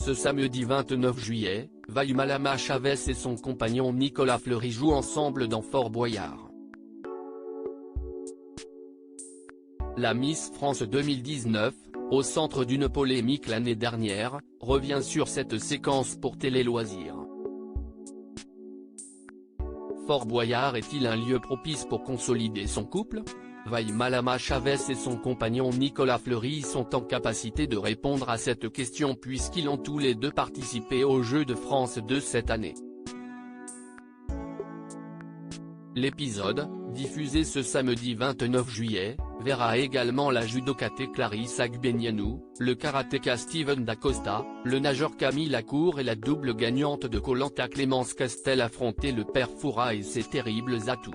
Ce samedi 29 juillet, Malama Chavez et son compagnon Nicolas Fleury jouent ensemble dans Fort Boyard. La Miss France 2019, au centre d'une polémique l'année dernière, revient sur cette séquence pour Télé Loisirs. Fort Boyard est-il un lieu propice pour consolider son couple ? Malama Chavez et son compagnon Nicolas Fleury sont en capacité de répondre à cette question puisqu'ils ont tous les deux participé aux Jeux de France de cette année. L'épisode, diffusé ce samedi 29 juillet, verra également la judokate Clarisse Agbenienou, le karatéka Steven Dacosta, le nageur Camille Lacour et la double gagnante de Koh Lanta Clémence Castel affronter le père Fouras et ses terribles atouts.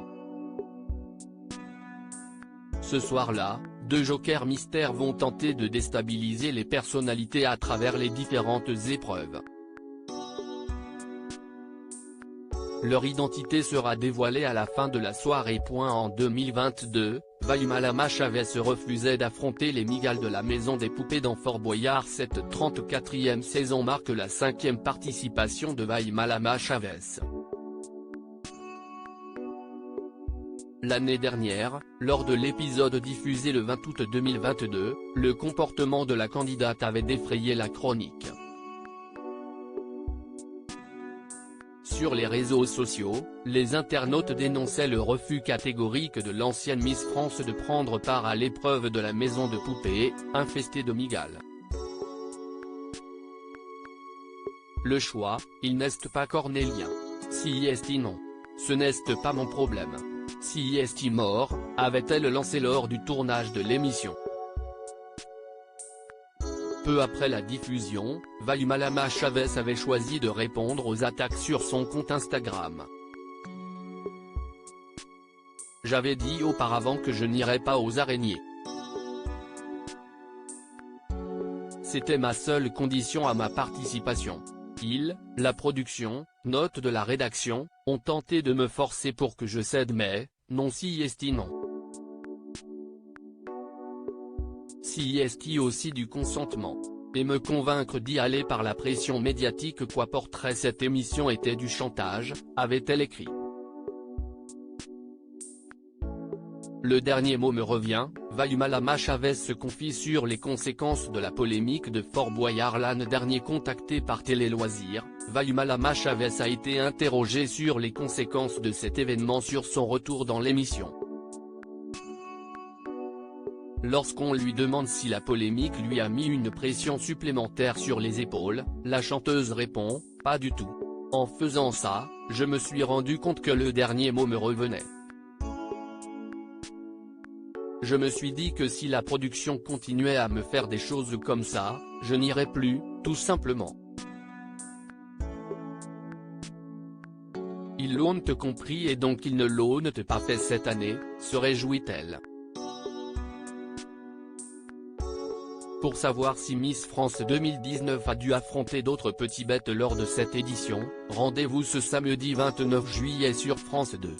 Ce soir-là, deux jokers mystères vont tenter de déstabiliser les personnalités à travers les différentes épreuves. Leur identité sera dévoilée à la fin de la soirée. En 2022, Malama Chavez refusait d'affronter les migales de la Maison des Poupées dans Fort Boyard. Cette 34e saison marque la 5e participation de Malama Chavez. L'année dernière, lors de l'épisode diffusé le 20 août 2022, le comportement de la candidate avait défrayé la chronique. Sur les réseaux sociaux, les internautes dénonçaient le refus catégorique de l'ancienne Miss France de prendre part à l'épreuve de la Maison de Poupées, infestée de migales. Le choix, il n'est pas cornélien. Si est non. Ce n'est pas mon problème. Si est mort, avait-elle lancé lors du tournage de l'émission. Peu après la diffusion, Malama Chavez avait choisi de répondre aux attaques sur son compte Instagram. J'avais dit auparavant que je n'irais pas aux araignées. C'était ma seule condition à ma participation. La production, note de la rédaction, ont tenté de me forcer pour que je cède mais, non si est non. Si est aussi du consentement. Et me convaincre d'y aller par la pression médiatique qu'apporterait cette émission était du chantage, avait-elle écrit. Le dernier mot me revient, Malama Chavez se confie sur les conséquences de la polémique de Fort Boyard l'année dernière. Contactée par Télé Loisirs, Malama Chavez a été interrogée sur les conséquences de cet événement sur son retour dans l'émission. Lorsqu'on lui demande si la polémique lui a mis une pression supplémentaire sur les épaules, la chanteuse répond, « Pas du tout. En faisant ça, je me suis rendu compte que le dernier mot me revenait. Je me suis dit que si la production continuait à me faire des choses comme ça, je n'irais plus, tout simplement. Ils l'ont compris et donc ils ne l'ont pas fait cette année, se réjouit-elle. Pour savoir si Miss France 2019 a dû affronter d'autres petits bêtes lors de cette édition, rendez-vous ce samedi 29 juillet sur France 2.